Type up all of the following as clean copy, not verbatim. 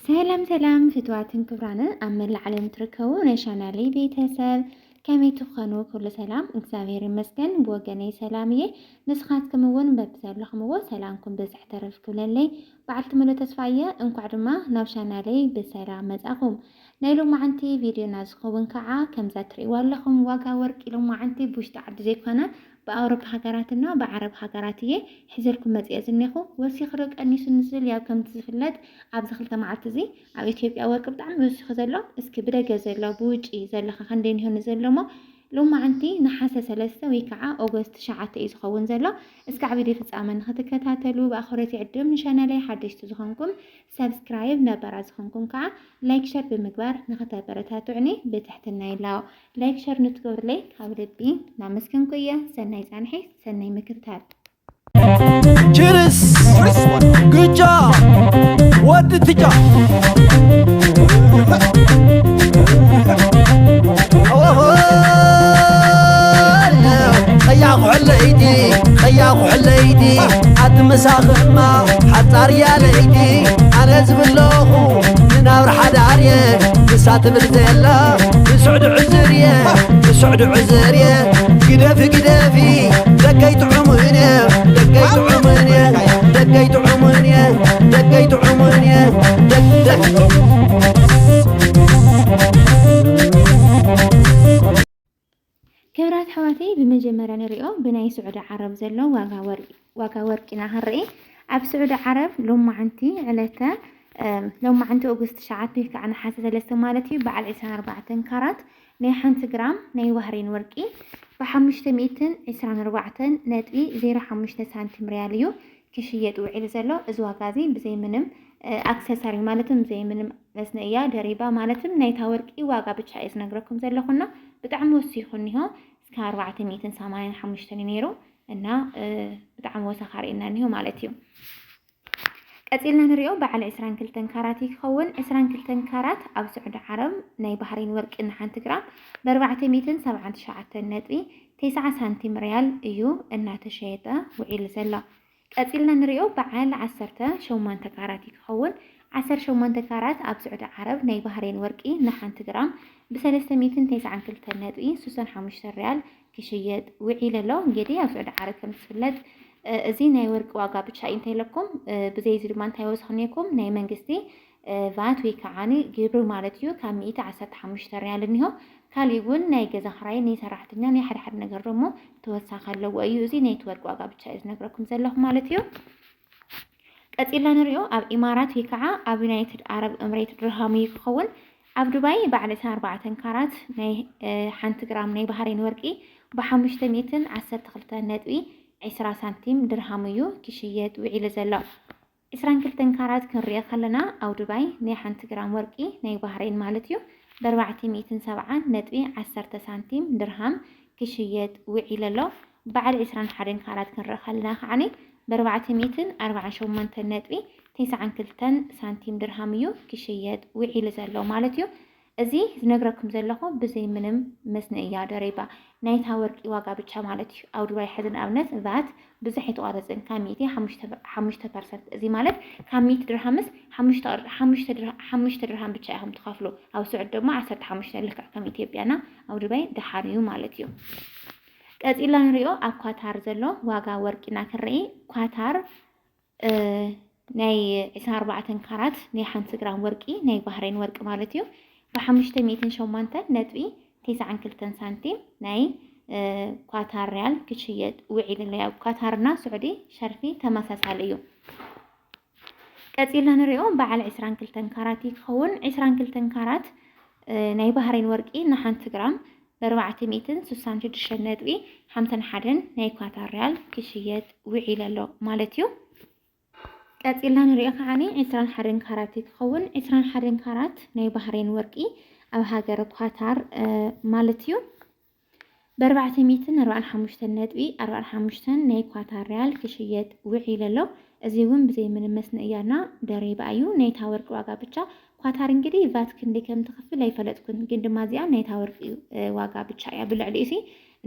ሰላም ፍትዋትን ክብራነ አመል ዓለም ትርከቡ ነሻናሊ ቤተሰብ ከመይ ትኾኑ ኩሉ ሰላም እግዚአብሔር ይመስገን በወገነይ ሰላምዬ ንስኻትኩም እውን በብዘለኹምዎ ሰላምኩም ብዝሕ ተረፍ ክብለለይ በዓልቲ ሙሉ ተስፋየ እንኳዕ ድማ ናብ ሻናለይ ብሰላም መጻኹም ናይ ሎማዓንቲ ቪድዮና ዝኸውን ከዓ ከምዛ ትርእይዋ ኣለኹም ዋጋ ወርቂ ሎማዓንቲ ብውሽጢ ዓዲ ዘይኮነ በአውሮፓ ሀገራትና በአረብ ሀገራትዬ ሕዘልኩም መጽያ ዝኔኹ ወሲኽ ዶ ቀኒሱ ንዝብል ያው ከምቲ ዝፍለጥ ኣብ ዝኽልተ መዓልቲ እዚ ኣብ ኢትዮጵያ ወርቂ ብጣዕሚ ወሲኹ ዘሎ እስኪ ብደገ ዘሎ ብውጪ ዘለኻ ክንደይ ይሆን ዘሎሞ ሎማዓንቲ ነሓሰ 3 ወይ ከዓ ኦገስት 9 እዩ ዝኸውን ዘሎ እስኪ ዓብ ቪድዮ ፍጻመ ንኽትከታተሉ በአኽረት ይዕድም ንሻናለይ ሓደሽቲ ዝኾንኩም ሰብስክራይብ ነበራ ዝኾንኩም ከዓ ላይክ ሸር ብምግባር ንኽተበረታቱዕኒ ብትሕትና ይላው ላይክ ሸር ንትገብርለይ ካብ ልቢ ናመስግንኩ እየ ሰናይ ጻንሒ ሰናይ ምክርታል ችርስ ግጫ ወድ ትጫ خياخ عليدي عد مساخما حطار يا ليدي انا زبلوخو ننار حداريه نسات بالزلا نسعد عزريه قدافي دقيت عمرنا دقيت عمرنا كبرات حواتي بمجمرة نريو بناي سعود عرب زلو واقا ورقنا هرئي عب سعود عرب لما عنتي علتا لما عنتي أوغست شعات بيك عن حاسة لسو مالتي بعد 24 كارات ناي 1 جرام ناي وهرين ورقي بحمشت 224 نتبي 0.5 سنتيم رياليو كشيات وعيل زلو ازوا غازي بزي منم اكسساري مالتم زي منم مسنيا دريبا مالتم نايتا ورقي واقا بتشا يسنقركم زلوخنا بتعم وسيخونيها እስከ 485 ነይሩ እና በጣም ወሰኻሪ እና ነው ማለትዩ ቀጽልና ንሪኦ በዓል 22 ካራት ይኸውን 22 ካራት ኣብ ስዑድ ዓረብ ናይ ባህሬን ወርቂ እና 1 ግራም በ479.9 ሳንቲም ሪያል እዩ እና ተሸየጠ ውዒል ዘላ ቀጽልና ንሪኦ በዓል 18 ካራት ይኸውን 18 ካራት ኣብ ስዑድ ዓረብ ናይ ባህሬን ወርቂ እና 1 ግራም ب392.65 ريال كشيت وعيل له እንግዲህ ኣብ ስዑድ ዓረብ ከም ዝፍለጥ እዚ ናይ ወርቂ ዋጋ ብቻ እንታይ ለኩም ብዘይ ዝድማን ታይወስኽነኩም ናይ መንግስቲ ቫት ወይ ከዓኒ ግብር ማለት እዩ ካብ 115 ሪያል እንሆ ካልይውን ናይ ገዛ ኽራይ ናይ ሰራሕተኛ ናይ ሓደ ነገር ደሞ ተወሳኺ ኣለዎ እዩ እዚ ናይ ወርቂ ዋጋ ብቻ ዝነግረኩም ዘለኹ ማለት እዩ ቀጽልና ንሪኦ ኣብ ኢማራት ወይ ከዓ ኣብ ዩናይትድ አረብ ኤምሬት ድርሃም ይኸውን ኣብ ዱባይ بعد 4 ካራት ናይ 1 ግራም ናይ ባህሬን ወርቂ ب512.20 ሳንቲም ድርሃም እዩ ክሽየጥ ውዒል ዘሎ 22 ካራት ክንሪኦ ከለና ኣብ ዱባይ ናይ 1 ግራም ወርቂ ናይ ባህሬን ማለት እዩ ب470.10 ሳንቲም ድርሃም ክሽየጥ ውዒል ኣሎ بعد 21 ካራት ክንሪኦ ከለና ከዓኒ ب448.92 ሳንቲም ድርሃም እዩ ክሽየጥ ውዒል ዘሎ ማለት እዩ እዚ ዝነግረኩም ዘለኹ ብዘይ ምንም መስነእያ ደረባ ናይታ ወርቂ ዋጋ ብቻ ማለት እዩ ኣብ ዱባይ ሕዝን ኣብነት ቫት ብዙሕ ይተቋረፅን ካብ 5% እዚ ማለት ካብ 100 ድርሃምስ 5 ድርሃም ብቻ ኢኹም ትኸፍሉ ኣብ ስዑድ ድማ 15 ልክዕ ከም ኢትዮጵያና ኣብ ዱባይ ድሓን እዩ ማለት እዩ ቀጽላ ንሪኦ ኣብ ኳታር ዘሎ ዋጋ ወርቂና ክርኢ ኳታር ናይ 24 ካራት ናይ 1 ግራም ወርቂ ናይ ባህሬን ወርቂ ማለት እዩ ب508.92 ሳንቲም ናይ ኳታር ሪያል ክሽየጥ ውዒል ኣሎ ያው ኳታርና ስዑዲ ሸርፊ ተመሳሳሊ እዩ ቀጽልና ንሪኦ በዓል 22 ካራት ይኸውን 22 ካራት ናይ ባህሬን ወርቂ ና 1 ግራም ب466.51 ናይ ኳታር ሪያል ክሽየጥ ውዒል ኣሎ ማለት እዩ ቀጽልና ንሪኦ ከዓኒ 21 ካራት ይኸውን 21 ካራት ናይ ባህሬን ወርቂ ኣብ ሃገር ኳታር ማለት እዩ ب445.45 ናይ ኳታር ሪያል ክሽየጥ ውዒል ኣሎ እዚ እውን ብዘይ ምንም መስነእያና ደረባ እዩ ናይታ ወርቂ ዋጋ ብቻ ኳታር እንግዲህ ቫት ክንደይ ከም ትኸፍል ኣይፈለጥኩን ግን ድማ እዚኣ ናይታ ወርቂ ዋጋ ብቻ እያ ብልዕሊ እዚ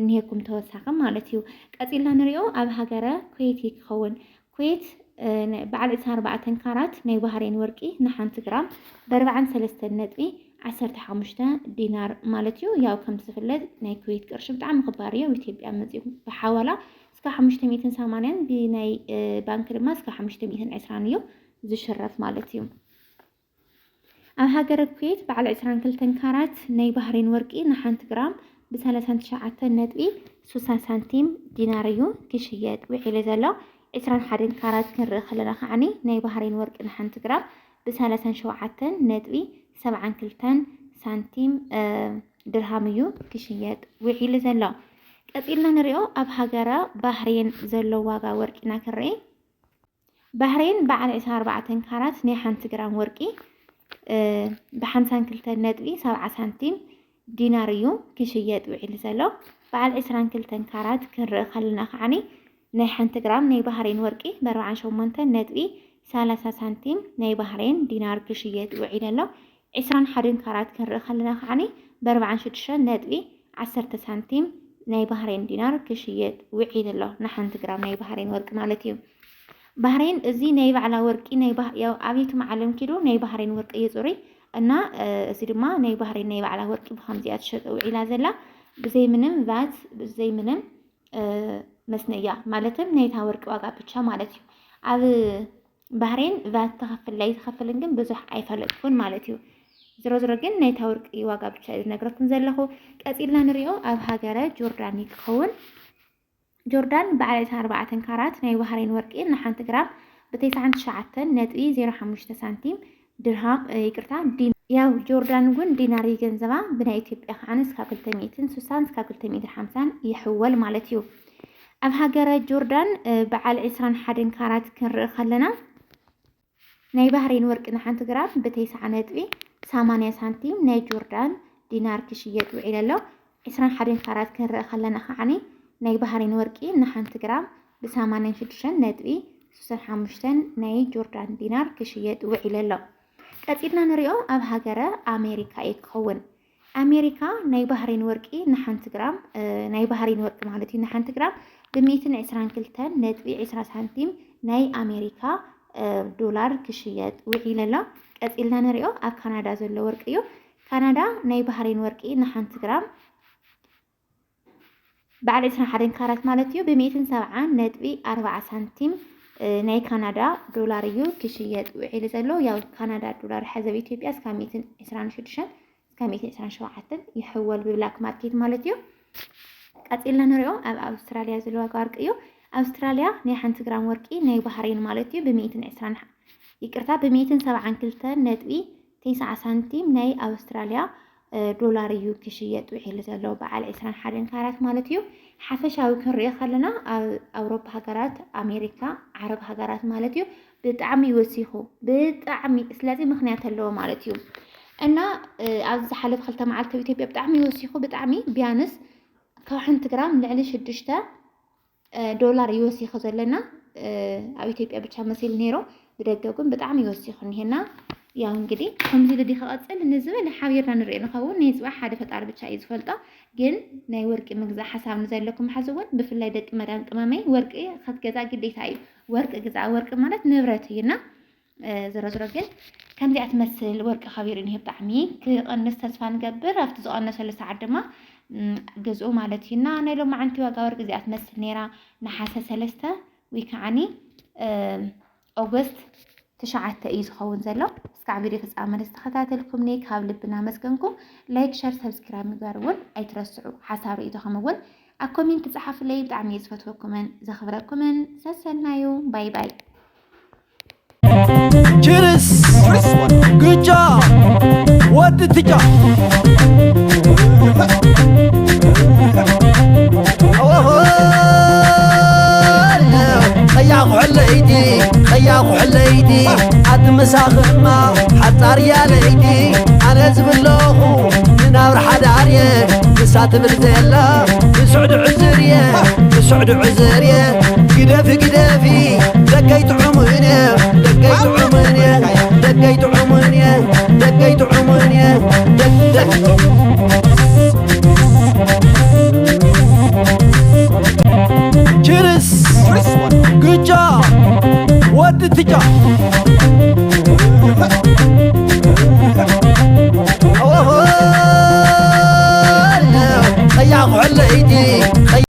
እንሄኩም ተወሳኺ ማለት እዩ ቀጽልና ንሪኦ ኣብ ሃገረ ኩዌት ይኸውን ኩዌት بعد 4 كارات ناي بحرين ورقي نحنت جرام ب43 نطبي 15 دينار مالتيو ياو كم تفلت ناي كويت قرش بتاع مخباريه وإثيوبيا مزيو بحوالا اسكا 580 بناي بانك دما اسكا 520 زشرف مالتيو ኣብ ሃገር ኩዌት በዓል 22 ካራት ናይ ባህሬን ወርቂ ንሓንቲ ግራም ብ39.60 ሳንቲም ዲናር እዩ ክሽየጥ ውዒሉ ዘሎ 21 ካራት ክንርኢ ከለና ከዓኒ ናይ ባህሬን ወርቂ ንሓንቲ ግራም ብ37.72 ሳንቲም ድርሃም እዩ ክሽየጥ ውዒሉ ዘሎ ቀጢልና ንሪኦ ኣብ ሃገረ ባህሬን ዘሎ ዋጋ ወርቂና ክንርኢ ባህሬን በዓል 24 ካራት ናይ ሓንቲ ግራም ወርቂ ب52.70 سنتيم دينار يو كشيات وعيل زلو بعد 22 كارات كنرئ خلنا خعني ناي حنت جرام ناي بحرين ورقي ب40 سنتيم ناي بحرين دينار كشيات وعيل له 21 كارات كنرئ خلنا خعني ب40 سنتيم ناي بحرين دينار كشيات وعيل له نحنت جرام ناي بحرين ورق مالتيو ባህሬን እዚ ናይ ባዕላ ወርቂ ናይ ያው አቤቱ ማዓለም ኪዶ ናይ ባህሬን ወርቂ የጽሪ እና እዚ ድማ ናይ ባህሬን ናይ ባዕላ ወርቂ በከምዚያ ተሸጠው ኢላ ዘላ ብዘይ ምንም ቫት ብዘይ ምንም መስነያ ማለትም ናይታ ወርቂ ዋጋ ብቻ ማለት እዩ ኣብ ባህሬን ቫት ተኸፍል ላይ ተኸፍልን ግን ብዙሕ አይፈልጥኩን ማለት እዩ ዝሮ ግን ናይታ ወርቂ ዋጋ ብቻ ይነግረኩም ዘለኹ ቀጢልና ንሪኦ ኣብ ሃገረ ጆርዳን ይክኸውን ጆርዳን بعد 4 كارات ناي بحرين ورقي نحنت جرام ب99.05 سنتيم درهم يقرتا دين ያው ጆርዳን ጉን ዲናር ይገንዘባ ብናይ ኢትዮጵያ ኻንስ ካብ 260 እስከ 250 ይሕወል ማለት እዩ ኣብ ሃገረ ጆርዳን በዓል 21 ካራት ክንርኢ ከለና ናይ ባህሬን ወርቂ ንሓንቲ ግራም ብ9.80 ሳንቲም ናይ ጆርዳን ዲናር ክሽየጥ ውዒሉ ኣሎ 21 ካራት ክንርኢ ከለና ኻዓኒ ናይ ባህሬን ወርቂ ንሓንቲ ግራም ብ86.65 ናይ ጆርዳን ዲናር ክሽየጥ ውዒሉ ኣሎ ቀጢልና ንሪኦ ኣብ ሃገረ ኣሜሪካ ይክኸውን ኣሜሪካ ናይ ባህሬን ወርቂ ንሓንቲ ግራም ናይ ባህሬን ወርቂ ማለት እዩ ንሓንቲ ግራም ብ122.20 ሳንቲም ናይ ኣሜሪካ ዶላር ክሽየጥ ውዒሉ ኣሎ ቀጢልና ንሪኦ ኣብ ካናዳ ዘሎ ወርቂ እዩ ካናዳ ናይ ባህሬን ወርቂ ንሓንቲ ግራም بعد 21 كارات مالتيو ب170.40 سنتيم ناي كندا دولار يو كشيات وعيل زلو ياو كندا دولار حسب إثيوبيا اسكا 126 اسكا 127 يحول ببلاك ماركت مالتيو قاتلنا نريو اب استراليا زلو وارقيو استراليا ناي حنت جرام ورقي ناي بحرين مالتيو ب120 يقرتا ب127.9 سنتيم ناي استراليا دولار يو كشيات وحيل زلو بعل 21 كارات مالتيو حفشاوي كنرئ خلنا أوروبا هجرات أمريكا عرب هجرات مالتيو بطعمي وسيخو بطعمي سلازي مخنيات اللو مالتيو أنا عز حلف خلطة معلتة بإثيوبيا بطعمي وسيخو بطعمي بيانس كوحنت جرام لعلي شدشتا دولار يوسيخو زلنا أو إثيوبيا بتشامسيل نيرو بدقوكم بطعمي وسيخو هنا ያው እንግዲህ ከምዚ ለዲ ኸቀጽል ንዝበለ ሓቢርና ንርኢ ንኸውን ናይ ጽባሕ ሓደ ፈጣሪ ብቻ እዩ ዝፈልጦ ግን ናይ ወርቂ ምግዛ ሓሳብ ንዘለኩም ሓዝውን ብፍላይ ደቂ መዳም ቅመመይ ወርቂ ክትገዛ ግዴታ እዩ ወርቂ ገዛ ወርቂ ማለት ንብረት እዩና ዝረዝሮ ግን ከምዚኣ ትመስል ወርቂ ኸቢር እንሂ ብጣዕሚ ክቐንስ ተስፋ ንገብር ኣብቲ ዝቐነሰሉ ሰዓት ድማ ገዝኡ ማለት እዩና ናይ ሎሚ ዓንቲ ዋጋ ወርቂ እዚኣ ትመስል ነይራ ነሓሰ 3 ወይ ከዓኒ ኦገስት تشعت يزخون زلو اسكع فيديو فسامة استخداتلكم نيك هاو لبنا مسكنكم لايك شير سبسكرايب مقارون اي ترسعوا حسابي ايدو خمول اكومين تزحف لي بدعم يزفتوكم زخبركم سسلنايو باي باي Cheers! Good job! What did you do? خياخ حليدي خياخ حليدي عد مساخما حطار يا ليدي انا زبلوخو ننابر حداريه نسات بالزلا نسعد عزريه نسعد عزريه قدفي قدفي دقيت عمرنا دقيت عمرنا دقيت عمرنا دقيت عمرنا دق Cheers! Good job! What خليتي